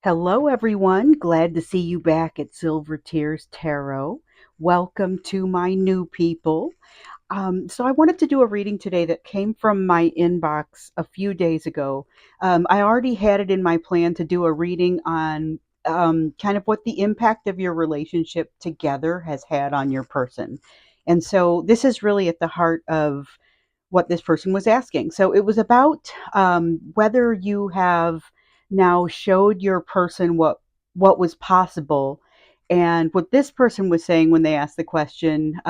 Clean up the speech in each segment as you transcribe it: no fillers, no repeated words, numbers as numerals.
Hello, everyone. Glad to see you back at Silver Tears Tarot. Welcome to my new people. So, I wanted to do a reading today that came from my inbox a few days ago. I already had it in my plan to do a reading on kind of what the impact of your relationship together has had on your person. And so, this is really at the heart of what this person was asking. So it was about whether you have now showed your person what was possible, and what this person was saying when they asked the question.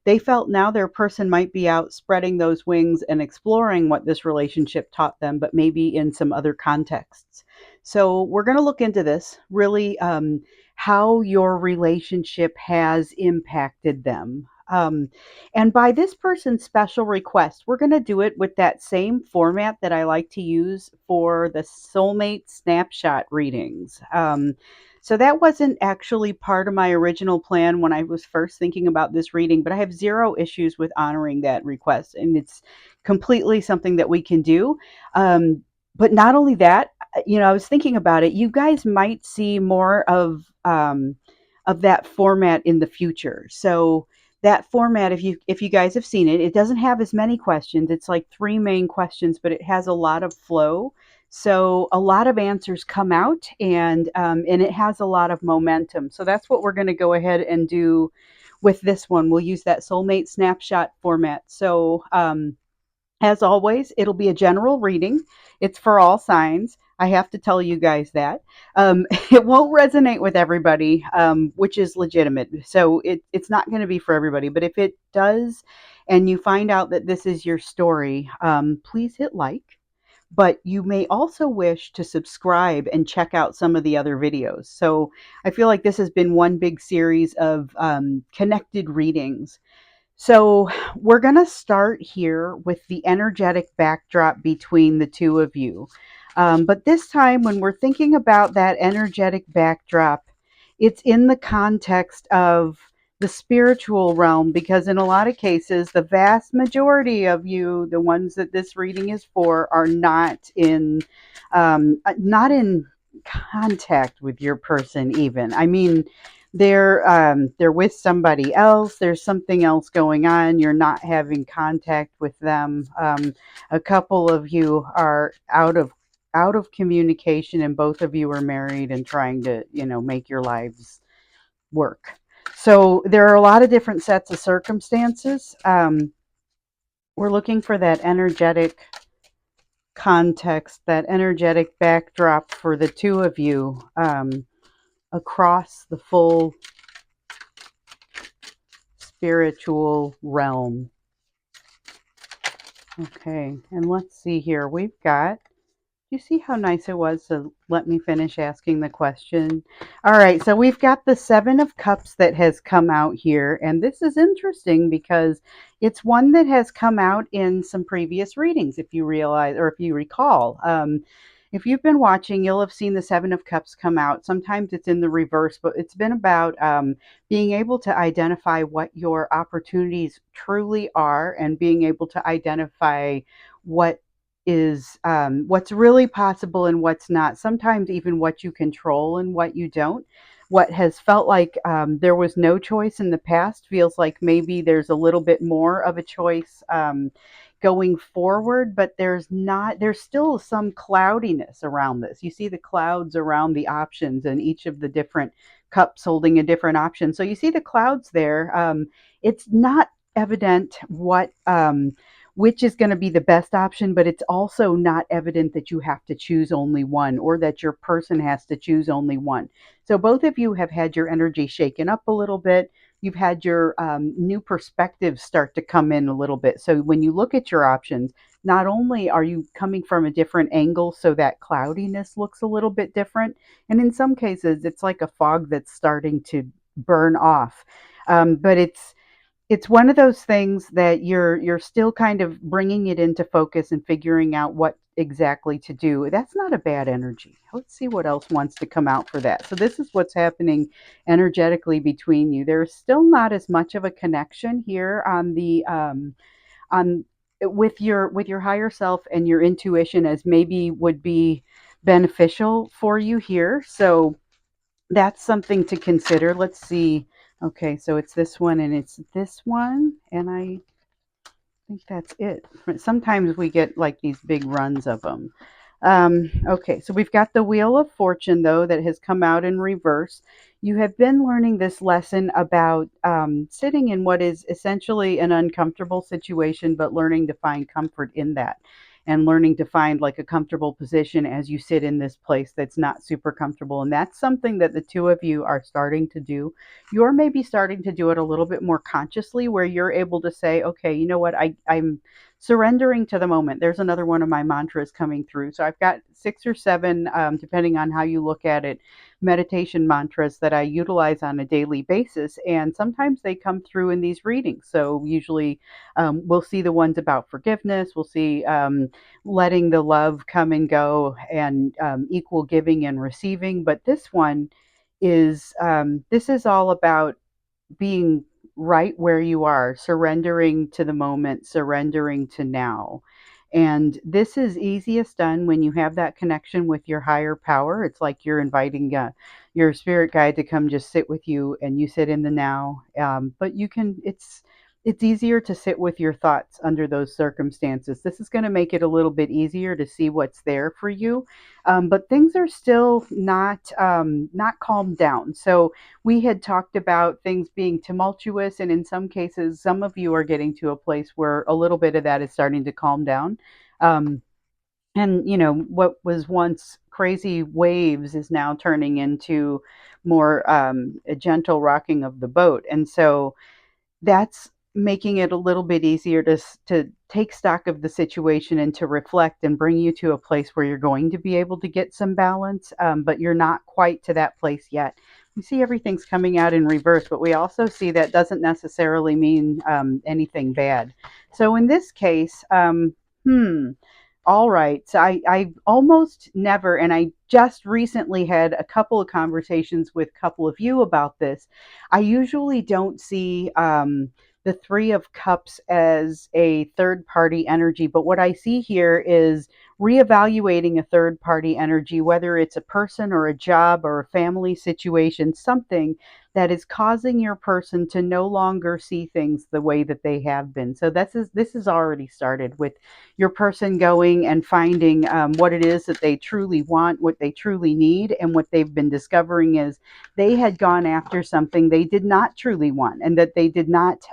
They felt now their person might be out spreading those wings and exploring what this relationship taught them, but maybe in some other contexts. So we're going to look into this really, how your relationship has impacted them. And by this person's special request, we're going to do it with that same format that I like to use for the soulmate snapshot readings. So that wasn't actually part of my original plan when I was first thinking about this reading, but I have zero issues with honoring that request. And it's completely something that we can do. But not only that, I was thinking about it. You guys might see more of that format in the future. So that format, if you guys have seen it, it doesn't have as many questions. It's like three main questions, but it has a lot of flow. So a lot of answers come out, and it has a lot of momentum. So that's what we're going to go ahead and do with this one. We'll use that soulmate snapshot format. So as always, it'll be a general reading. It's for all signs. I have to tell you guys that. It won't resonate with everybody, which is legitimate. So it's not going to be for everybody. But if it does, and you find out that this is your story, please hit like. But you may also wish to subscribe and check out some of the other videos. So I feel like this has been one big series of connected readings. So we're going to start here with the energetic backdrop between the two of you. But this time, when we're thinking about that energetic backdrop, it's in the context of the spiritual realm, because in a lot of cases, the vast majority of you, the ones that this reading is for, are not in contact with your person even. I mean, they're with somebody else. There's something else going on. You're not having contact with them. A couple of you are out of communication, and both of you are married and trying to make your lives work. So there are a lot of different sets of circumstances. We're looking for that energetic context, that energetic backdrop for the two of you, across the full spiritual realm. Okay, and let's see here. We've got, you see how nice it was to let me finish asking the question? All right, so we've got the Seven of Cups that has come out here, and this is interesting because it's one that has come out in some previous readings, if you realize, or if you recall. If you've been watching, you'll have seen the Seven of Cups come out. Sometimes it's in the reverse, but it's been about being able to identify what your opportunities truly are, and being able to identify what is what's really possible and what's not. Sometimes even what you control and what you don't. What has felt like there was no choice in the past feels like maybe there's a little bit more of a choice going forward, but there's still some cloudiness around this. You see the clouds around the options, and each of the different cups holding a different option. So you see the clouds there. It's not evident which is going to be the best option, but it's also not evident that you have to choose only one, or that your person has to choose only one. So both of you have had your energy shaken up a little bit. You've had your new perspectives start to come in a little bit. So when you look at your options, not only are you coming from a different angle, so that cloudiness looks a little bit different, and in some cases, it's like a fog that's starting to burn off. But it's one of those things that you're still kind of bringing it into focus and figuring out what exactly to do. That's not a bad energy. Let's see what else wants to come out for that. So this is what's happening energetically between you. There's still not as much of a connection here on the on with your higher self and your intuition as maybe would be beneficial for you here. So that's something to consider. Let's see. Okay, so it's this one and it's this one, and I think that's it. Sometimes we get like these big runs of them. Okay, so we've got the Wheel of Fortune, though, that has come out in reverse. You have been learning this lesson about sitting in what is essentially an uncomfortable situation, but learning to find comfort in that and learning to find like a comfortable position as you sit in this place that's not super comfortable. And that's something that the two of you are starting to do. You're maybe starting to do it a little bit more consciously, where you're able to say, okay, you know what, I'm surrendering to the moment. There's another one of my mantras coming through. So I've got 6 or 7, depending on how you look at it, meditation mantras that I utilize on a daily basis. And sometimes they come through in these readings. So usually we'll see the ones about forgiveness, we'll see letting the love come and go, and equal giving and receiving. But this is all about being right where you are, surrendering to the moment, surrendering to now. And this is easiest done when you have that connection with your higher power. It's like you're inviting your spirit guide to come just sit with you, and you sit in the now. But you can, it's easier to sit with your thoughts under those circumstances. This is going to make it a little bit easier to see what's there for you, but things are still not calmed down. So we had talked about things being tumultuous, and in some cases, some of you are getting to a place where a little bit of that is starting to calm down. Um, and what was once crazy waves is now turning into more a gentle rocking of the boat. And so that's making it a little bit easier to take stock of the situation and to reflect and bring you to a place where you're going to be able to get some balance, but you're not quite to that place yet. We see everything's coming out in reverse, but we also see that doesn't necessarily mean anything bad. So in this case, all right. So I almost never, and I just recently had a couple of conversations with a couple of you about this. I usually don't see the Three of Cups as a third party energy, but what I see here is reevaluating a third party energy, whether it's a person or a job or a family situation, something that is causing your person to no longer see things the way that they have been. So this is already started with your person going and finding what it is that they truly want, what they truly need. And what they've been discovering is they had gone after something they did not truly want, and that they did not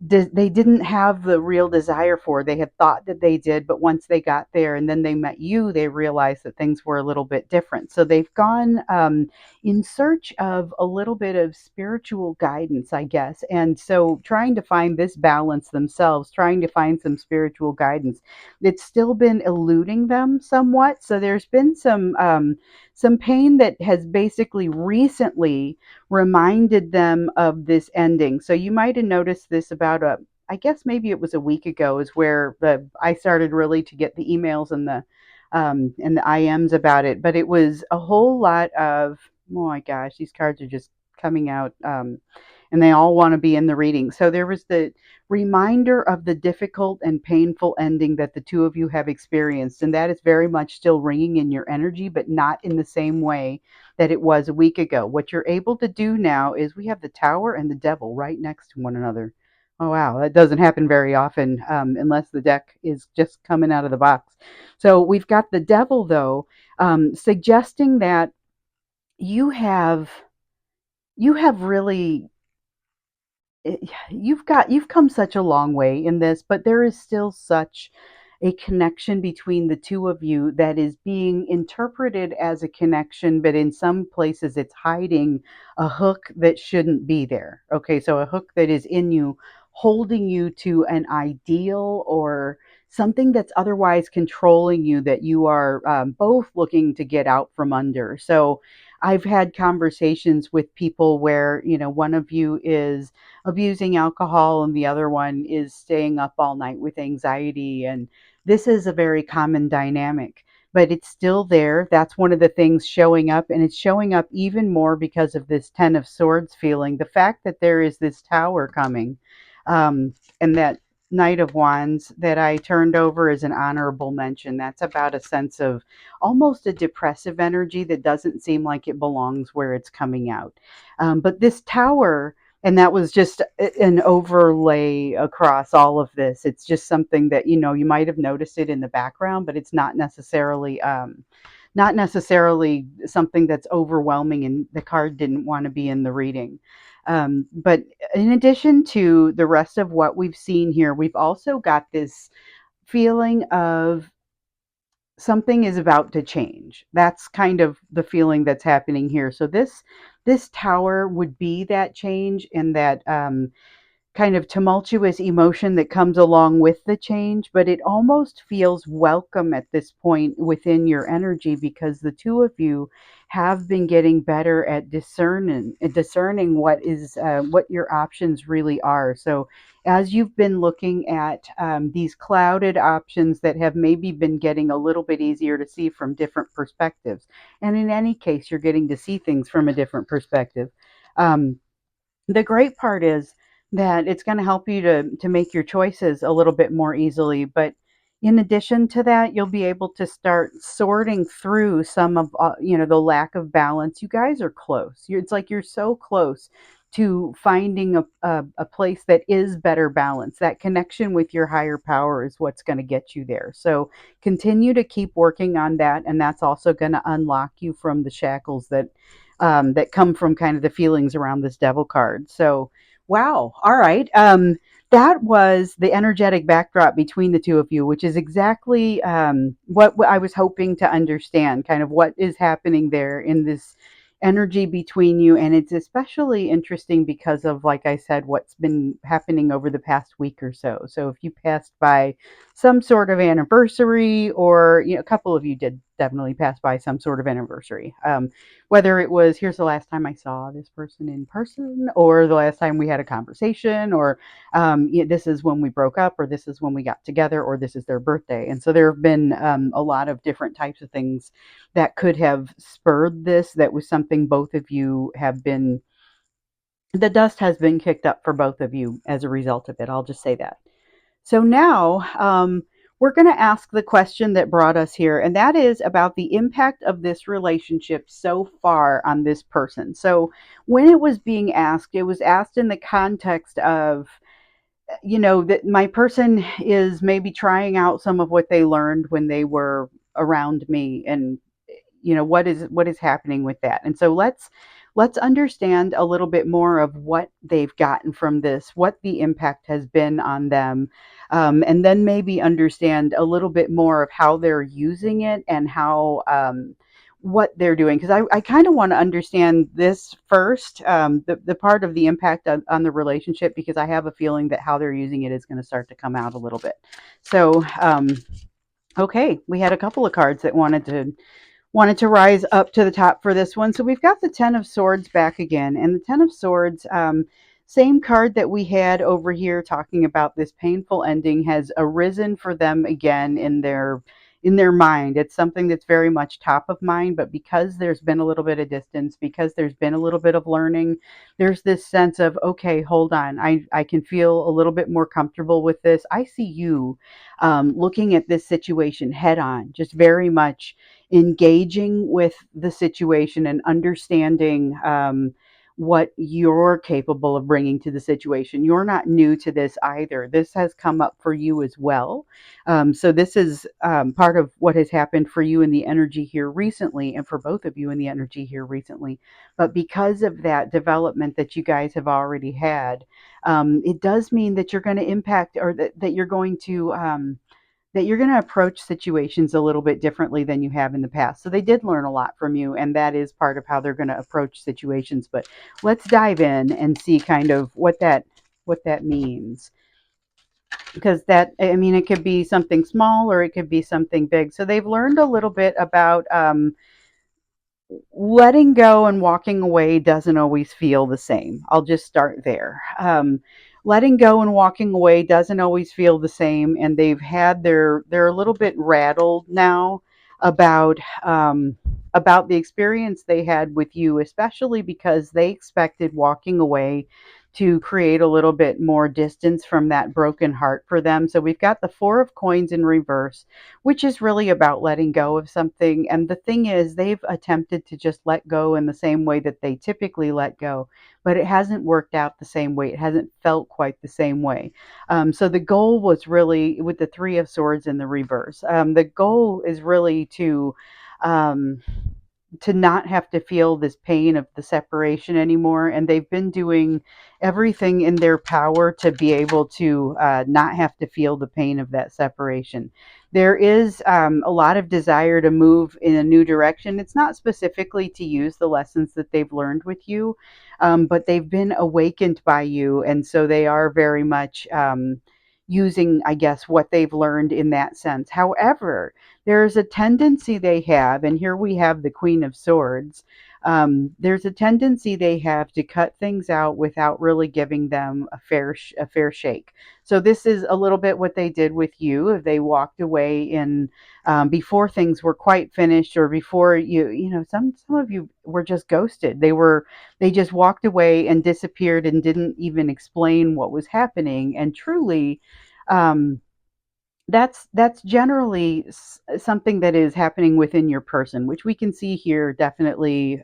they didn't have the real desire for. They had thought that they did, but once they got there and then they met you, they realized that things were a little bit different. So they've gone in search of a little bit of spiritual guidance, I guess. And so trying to find this balance themselves, trying to find some spiritual guidance, it's still been eluding them somewhat. So there's been some pain that has basically recently reminded them of this ending. So you might have noticed this about I guess maybe it was a week ago, is where I started really to get the emails and the IMs about it. But it was a whole lot of, oh my gosh, these cards are just coming out, and they all want to be in the reading. So there was the reminder of the difficult and painful ending that the two of you have experienced, and that is very much still ringing in your energy, but not in the same way that it was a week ago. What you're able to do now is, we have the Tower and the Devil right next to one another. Oh, wow. That doesn't happen very often, unless the deck is just coming out of the box. So we've got the Devil, though, suggesting that you have you have really you've come such a long way in this, but there is still such a connection between the two of you that is being interpreted as a connection, but in some places it's hiding a hook that shouldn't be there. Okay, so a hook that is in you, holding you to an ideal or something that's otherwise controlling you, that you are both looking to get out from under. So I've had conversations with people where, one of you is abusing alcohol and the other one is staying up all night with anxiety. And this is a very common dynamic, but it's still there. That's one of the things showing up, and it's showing up even more because of this Ten of Swords feeling. The fact that there is this tower coming, and that Knight of Wands that I turned over as an honorable mention. That's about a sense of almost a depressive energy that doesn't seem like it belongs where it's coming out. But this Tower, and that was just an overlay across all of this. It's just something that, you might have noticed it in the background, but it's not necessarily something that's overwhelming, and the card didn't want to be in the reading. But in addition to the rest of what we've seen here, we've also got this feeling of something is about to change. That's kind of the feeling that's happening here. So this tower would be that change, and that kind of tumultuous emotion that comes along with the change, but it almost feels welcome at this point within your energy, because the two of you have been getting better at discerning what your options really are. So as you've been looking at these clouded options that have maybe been getting a little bit easier to see from different perspectives, and in any case you're getting to see things from a different perspective. um, the great part is that it's going to help you to make your choices a little bit more easily. But in addition to that, you'll be able to start sorting through some of the lack of balance. You guys are close. It's like you're so close to finding a place that is better balance. That connection with your higher power is what's going to get you there. So continue to keep working on that, and that's also going to unlock you from the shackles that come from kind of the feelings around this devil card. So, wow. All right. That was the energetic backdrop between the two of you, which is exactly what I was hoping to understand, kind of what is happening there in this energy between you. And it's especially interesting because of, like I said, what's been happening over the past week or so. So if you passed by some sort of anniversary, or a couple of you did definitely pass by some sort of anniversary. Whether it was, here's the last time I saw this person in person, or the last time we had a conversation, or this is when we broke up, or this is when we got together, or this is their birthday. And so there have been a lot of different types of things that could have spurred this. That was something both of you have been, the dust has been kicked up for both of you as a result of it. I'll just say that. So now we're going to ask the question that brought us here, and that is about the impact of this relationship so far on this person. So when it was being asked, it was asked in the context of, that my person is maybe trying out some of what they learned when they were around me, and what is happening with that. And so let's understand a little bit more of what they've gotten from this, what the impact has been on them, and then maybe understand a little bit more of how they're using it, and how what they're doing, because I kind of want to understand this first, the part of the impact on the relationship, because I have a feeling that how they're using it is going to start to come out a little bit. So okay, we had a couple of cards that wanted to rise up to the top for this one. So we've got the Ten of Swords back again. And the Ten of Swords, same card that we had over here talking about this painful ending, has arisen for them again in their mind. It's something that's very much top of mind, but because there's been a little bit of distance, because there's been a little bit of learning, there's this sense of, okay, hold on, I can feel a little bit more comfortable with this. I see you looking at this situation head on, just very much engaging with the situation and understanding what you're capable of bringing to the situation. You're not new to this either. This has come up for you as well. So this is part of what has happened for you in the energy here recently, and for both of you in the energy here recently. But because of that development that you guys have already had, it does mean that you're going to impact, or that you're going to approach situations a little bit differently than you have in the past. So they did learn a lot from you, and that is part of how they're going to approach situations. But let's dive in and see kind of what that means, because that, I mean, it could be something small or it could be something big. So they've learned a little bit about letting go and walking away doesn't always feel the same. I'll just start there. Letting go and walking away doesn't always feel the same, and they're a little bit rattled now about about the experience they had with you, especially because they expected walking away to create a little bit more distance from that broken heart for them. So we've got the Four of Coins in reverse, which is really about letting go of something. And the thing is, they've attempted to just let go in the same way that they typically let go, but it hasn't worked out the same way. It hasn't felt quite the same way. So the goal was really with the Three of Swords in the reverse. The goal is really um, to not have to feel this pain of the separation anymore. And they've been doing everything in their power to be able to not have to feel the pain of that separation. There is a lot of desire to move in a new direction. It's not specifically to use the lessons that they've learned with you, but they've been awakened by you. And so they are very much using, I guess, what they've learned in that sense. However, there's a tendency they have, and here we have the Queen of Swords. There's a tendency they have to cut things out without really giving them a fair shake. So this is a little bit what they did with you. They walked away in before things were quite finished, or before you know, some of you were just ghosted. They just walked away and disappeared and didn't even explain what was happening. And truly, um, that's generally something that is happening within your person, which we can see here definitely,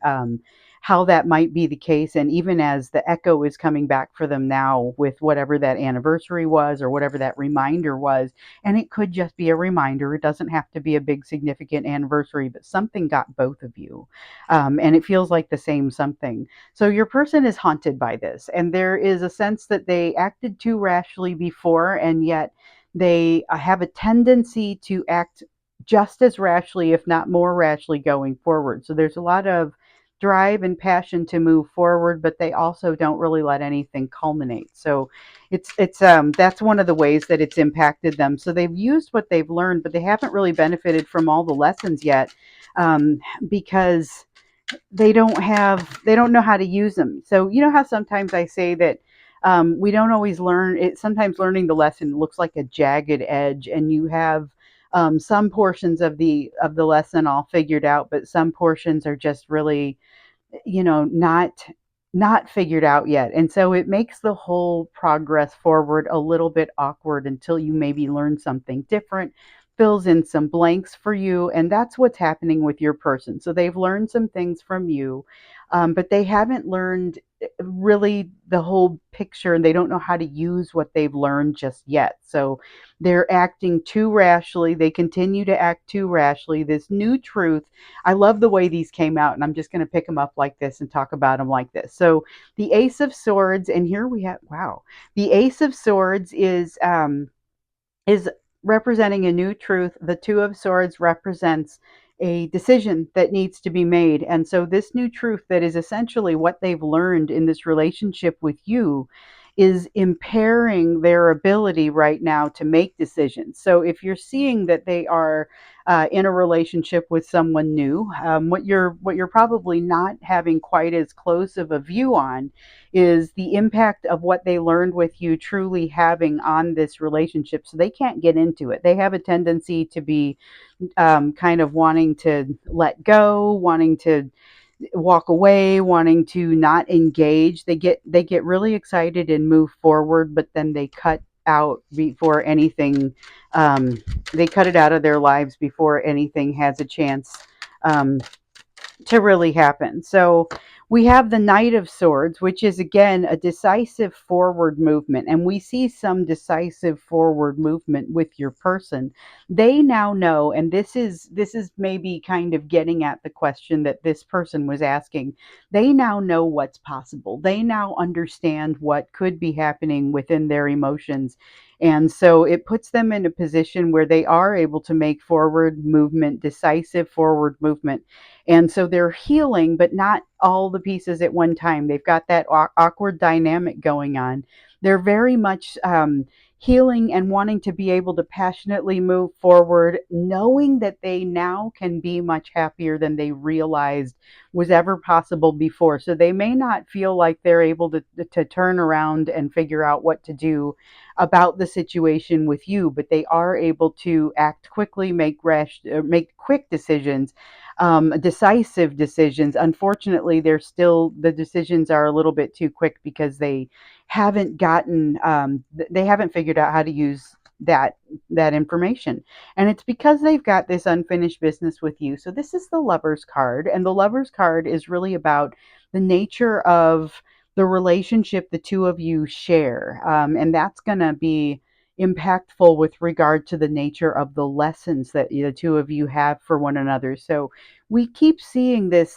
how that might be the case. And even as the echo is coming back for them now with whatever that anniversary was or whatever that reminder was, and it could just be a reminder. It doesn't have to be a big significant anniversary, but something got both of you, and it feels like the same something. So your person is haunted by this, and there is a sense that they acted too rashly before, and yet they have a tendency to act just as rashly, if not more rashly, going forward. So there's a lot of drive and passion to move forward, but they also don't really let anything culminate. So it's that's one of the ways that it's impacted them. So they've used what they've learned, but they haven't really benefited from all the lessons yet, because they don't know how to use them. So you know how sometimes I say that we don't always learn it. Sometimes learning the lesson looks like a jagged edge, and you have some portions of the lesson all figured out, but some portions are just really, you know, not figured out yet. And so it makes the whole progress forward a little bit awkward until you maybe learn something different, fills in some blanks for you. And that's what's happening with your person. So they've learned some things from you, but they haven't learned really the whole picture, and they don't know how to use what they've learned just yet. So they're acting too rashly. They continue to act too rashly. This new truth, I love the way these came out, and I'm just going to pick them up like this and talk about them like this. So the Ace of Swords, and here we have, wow, the Ace of Swords is representing a new truth. The Two of Swords represents a decision that needs to be made. And so, this new truth that is essentially what they've learned in this relationship with you is impairing their ability right now to make decisions. So, if you're seeing that they are in a relationship with someone new, what you're probably not having quite as close of a view on is the impact of what they learned with you truly having on this relationship. So they can't get into it. They have a tendency to be kind of wanting to let go, wanting to walk away, wanting to not engage. They get really excited and move forward, but then they cut out before anything. Um, they cut it out of their lives before anything has a chance um, to really happen. So we have the Knight of Swords, which is again a decisive forward movement. And we see some decisive forward movement with your person. They now know, and this is maybe kind of getting at the question that this person was asking. They now know what's possible. They now understand what could be happening within their emotions. And so it puts them in a position where they are able to make forward movement, decisive forward movement, and so they're healing, but not all the pieces at one time. They've got that awkward dynamic going on. They're very much healing and wanting to be able to passionately move forward, knowing that they now can be much happier than they realized was ever possible before. So they may not feel like they're able to turn around and figure out what to do about the situation with you, but they are able to act quickly, make quick decisions, decisive decisions. Unfortunately, they're still the decisions are a little bit too quick because haven't gotten they haven't figured out how to use that information, and it's because they've got this unfinished business with you. So this is the Lover's card, and the Lover's card is really about the nature of the relationship the two of you share, and that's going to be impactful with regard to the nature of the lessons that the two of you have for one another. So we keep seeing this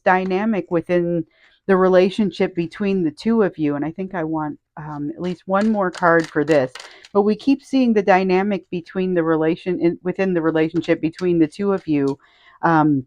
dynamic within the relationship between the two of you, and I think I want at least one more card for this. But we keep seeing the dynamic between within the relationship between the two of you, um,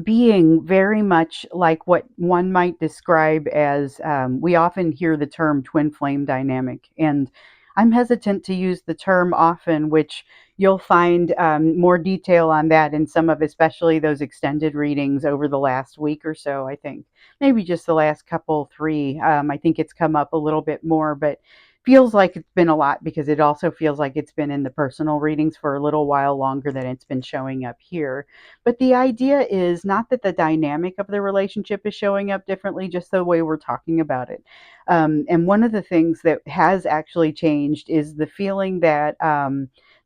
being very much like what one might describe as, we often hear the term twin flame dynamic. And I'm hesitant to use the term often, which you'll find more detail on that in some of, especially those extended readings over the last week or so. I think maybe just the last couple, three. I think it's come up a little bit more, but feels like it's been a lot because it also feels like it's been in the personal readings for a little while longer than it's been showing up here. But the idea is not that the dynamic of the relationship is showing up differently, just the way we're talking about it. And one of the things that has actually changed is the feeling that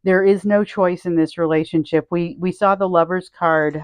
there is no choice in this relationship. We saw the Lover's card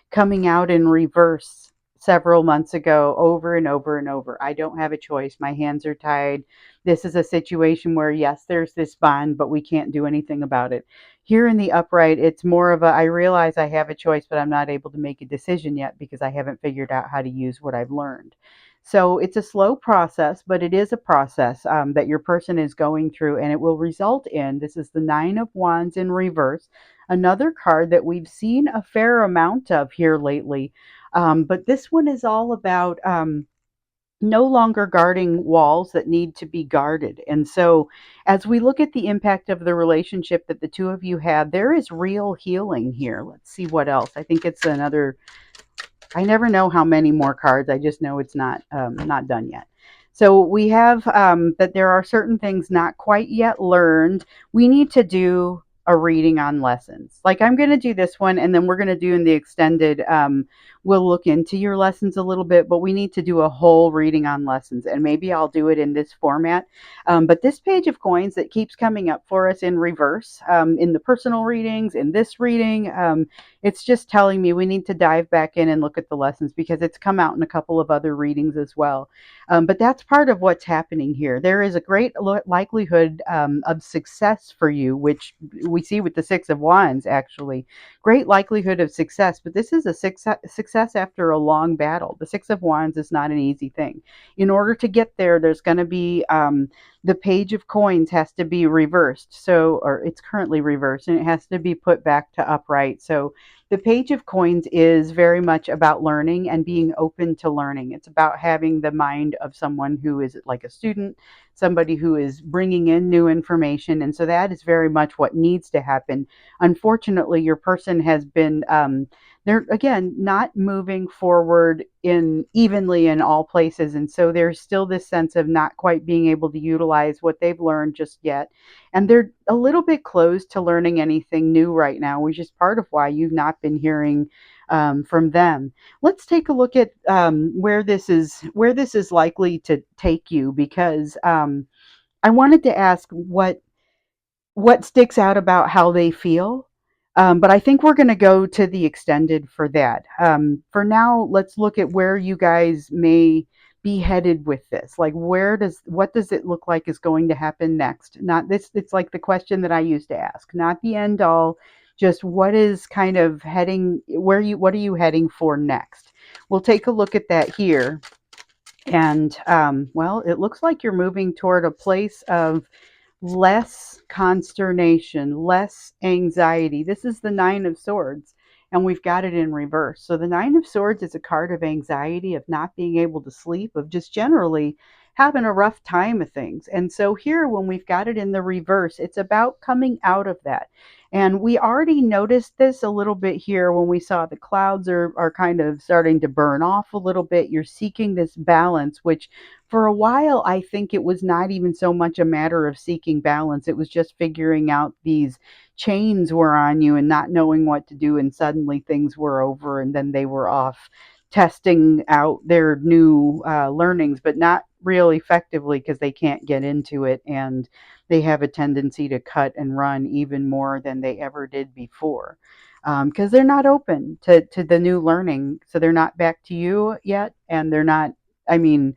coming out in reverse several months ago, over and over and over. I don't have a choice. My hands are tied. This is a situation where, yes, there's this bond, but we can't do anything about it. Here in the upright, it's more of a, I realize I have a choice, but I'm not able to make a decision yet because I haven't figured out how to use what I've learned. So it's a slow process, but it is a process that your person is going through, and it will result in, this is the Nine of Wands in reverse, another card that we've seen a fair amount of here lately. But this one is all about no longer guarding walls that need to be guarded. And so, as we look at the impact of the relationship that the two of you had, there is real healing here. Let's see what else. I think it's another, I never know how many more cards. I just know it's not done yet. So we have that there are certain things not quite yet learned. We need to do a reading on lessons. Like I'm going to do this one, and then we're going to do in the extended. We'll look into your lessons a little bit, but we need to do a whole reading on lessons, and maybe I'll do it in this format. But this page of coins that keeps coming up for us in reverse, in the personal readings, in this reading. It's just telling me we need to dive back in and look at the lessons because it's come out in a couple of other readings as well. But that's part of what's happening here. There is a great likelihood of success for you, which we see with the Six of Wands, actually. Great likelihood of success, but this is a success after a long battle. The Six of Wands is not an easy thing. In order to get there, there's going to be the Page of Coins has to be reversed. So, or it's currently reversed, and it has to be put back to upright. So the Page of Coins is very much about learning and being open to learning. It's about having the mind of someone who is like a student, somebody who is bringing in new information. And so that is very much what needs to happen. Unfortunately, your person has been, they're again not moving forward in evenly in all places. And so there's still this sense of not quite being able to utilize what they've learned just yet, and they're a little bit closed to learning anything new right now, which is part of why you've not been hearing from them. Let's take a look at where this is likely to take you, because I wanted to ask what sticks out about how they feel. But I think we're going to go to the extended for that. For now, let's look at where you guys may be headed with this. Like, what does it look like is going to happen next? Not this, it's like the question that I used to ask, not the end all, just what is kind of heading, what are you heading for next? We'll take a look at that here. And, well, it looks like you're moving toward a place of less consternation, less anxiety. This is the Nine of Swords, and we've got it in reverse. So the Nine of Swords is a card of anxiety, of not being able to sleep, of just generally having a rough time of things. And so here, when we've got it in the reverse, it's about coming out of that. And we already noticed this a little bit here when we saw the clouds are kind of starting to burn off a little bit. You're seeking this balance, which for a while, I think it was not even so much a matter of seeking balance. It was just figuring out these chains were on you and not knowing what to do. And suddenly things were over, and then they were off testing out their new learnings, but not real effectively because they can't get into it, and they have a tendency to cut and run even more than they ever did before, because they're not open to the new learning. So they're not back to you yet, and they're not, I mean,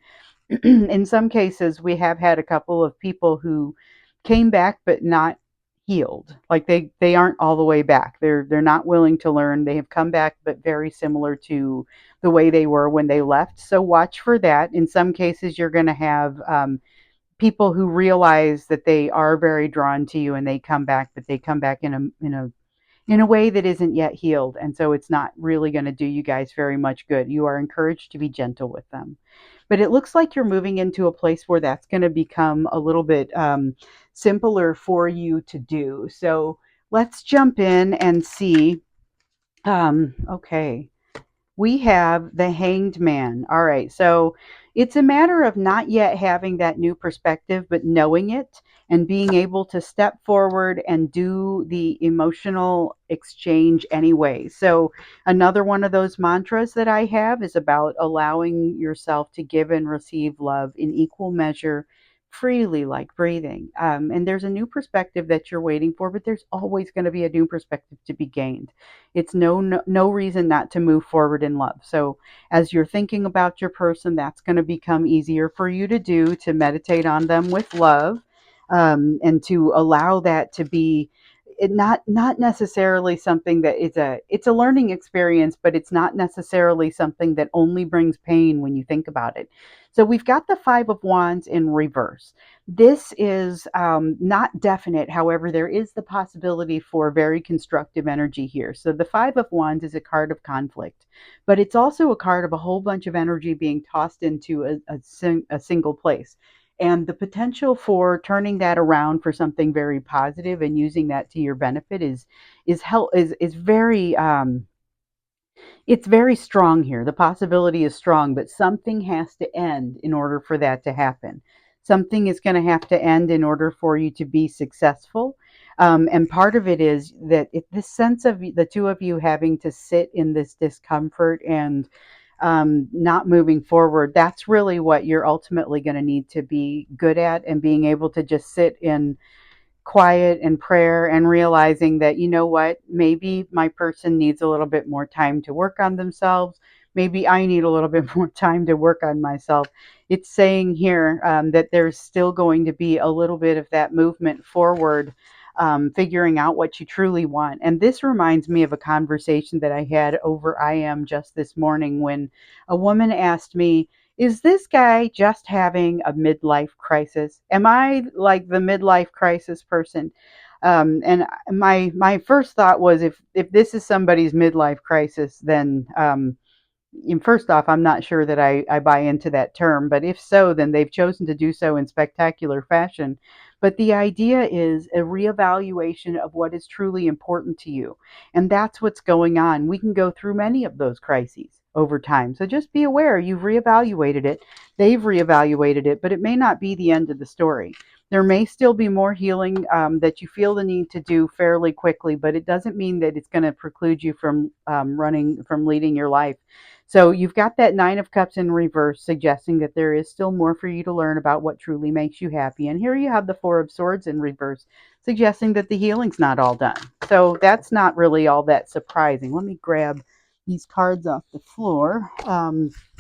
in some cases, we have had a couple of people who came back but not healed. Like they aren't all the way back. They're not willing to learn. They have come back, but very similar to the way they were when they left. So watch for that. In some cases, you're going to have people who realize that they are very drawn to you and they come back, but they come back in a way that isn't yet healed. And so it's not really going to do you guys very much good. You are encouraged to be gentle with them. But it looks like you're moving into a place where that's going to become a little bit simpler for you to do. So let's jump in and see. Okay. We have the Hanged Man. All right. So it's a matter of not yet having that new perspective, but knowing it and being able to step forward and do the emotional exchange anyway. So, another one of those mantras that I have is about allowing yourself to give and receive love in equal measure, freely, like breathing. And there's a new perspective that you're waiting for, but there's always going to be a new perspective to be gained. It's no reason not to move forward in love. So as you're thinking about your person, that's going to become easier for you to do, to meditate on them with love, and to allow that to be not necessarily something that is it's a learning experience, but it's not necessarily something that only brings pain when you think about it. So we've got the Five of Wands in reverse. This is not definite. However, there is the possibility for very constructive energy here. So the Five of Wands is a card of conflict, but it's also a card of a whole bunch of energy being tossed into a single place. And the potential for turning that around for something very positive and using that to your benefit is very it's very strong here. The possibility is strong, but something has to end in order for that to happen. Something is going to have to end in order for you to be successful. And part of it is that this sense of the two of you having to sit in this discomfort and not moving forward, that's really what you're ultimately going to need to be good at, and being able to just sit in quiet and prayer and realizing that, you know what, maybe my person needs a little bit more time to work on themselves. Maybe I need a little bit more time to work on myself. It's saying here that there's still going to be a little bit of that movement forward, figuring out what you truly want. And this reminds me of a conversation that I had over I Am just this morning, when a woman asked me, is this guy just having a midlife crisis? Am I like the midlife crisis person? And my first thought was, if this is somebody's midlife crisis, then first off, I'm not sure that I buy into that term, but if so, then they've chosen to do so in spectacular fashion. But the idea is a reevaluation of what is truly important to you. And that's what's going on. We can go through many of those crises over time. So just be aware you've reevaluated it, they've reevaluated it, but it may not be the end of the story. There may still be more healing that you feel the need to do fairly quickly, but it doesn't mean that it's going to preclude you from from leading your life. So you've got that Nine of Cups in reverse, suggesting that there is still more for you to learn about what truly makes you happy. And here you have the Four of Swords in reverse, suggesting that the healing's not all done. So that's not really all that surprising. Let me grab these cards off the floor.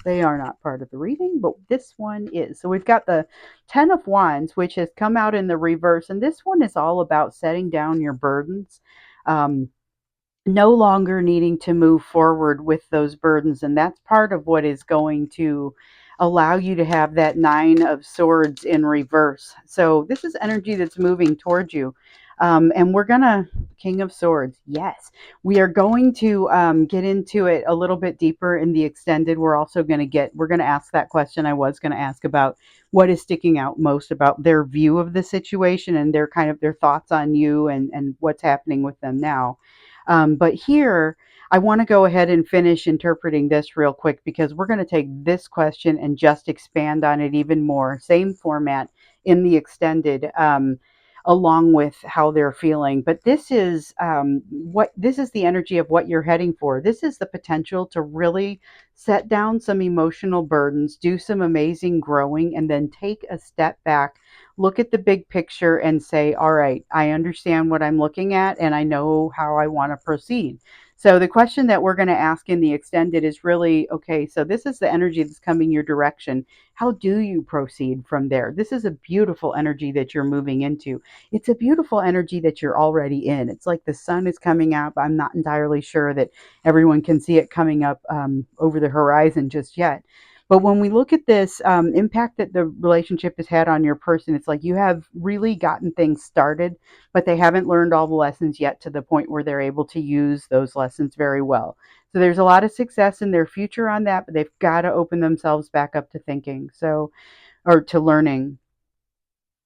They are not part of the reading, but this one is. So we've got the Ten of Wands, which has come out in the reverse. And this one is all about setting down your burdens. No longer needing to move forward with those burdens. And that's part of what is going to allow you to have that Nine of Swords in reverse. So this is energy that's moving towards you. And we're going to, King of Swords, yes, we are going to get into it a little bit deeper in the extended. We're also going to we're going to ask that question I was going to ask about what is sticking out most about their view of the situation and their kind of their thoughts on you and what's happening with them now. But here, I want to go ahead and finish interpreting this real quick, because we're going to take this question and just expand on it even more. Same format in the extended. along with how they're feeling. But this is this is the energy of what you're heading for. This is the potential to really set down some emotional burdens, do some amazing growing, and then take a step back, look at the big picture, and say, all right, I understand what I'm looking at, and I know how I want to proceed. So the question that we're going to ask in the extended is really, okay, so this is the energy that's coming your direction. How do you proceed from there? This is a beautiful energy that you're moving into. It's a beautiful energy that you're already in. It's like the sun is coming up. I'm not entirely sure that everyone can see it coming up over the horizon just yet. But when we look at this impact that the relationship has had on your person, it's like you have really gotten things started, but they haven't learned all the lessons yet to the point where they're able to use those lessons very well. So there's a lot of success in their future on that, but they've got to open themselves back up to thinking. So, or to learning.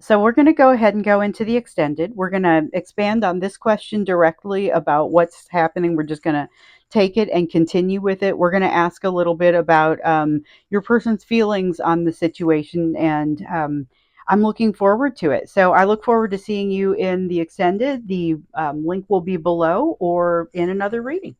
So we're going to go ahead and go into the extended. We're going to expand on this question directly about what's happening. We're just going to take it and continue with it. We're going to ask a little bit about your person's feelings on the situation, and I'm looking forward to it. So I look forward to seeing you in the extended. The link will be below or in another reading.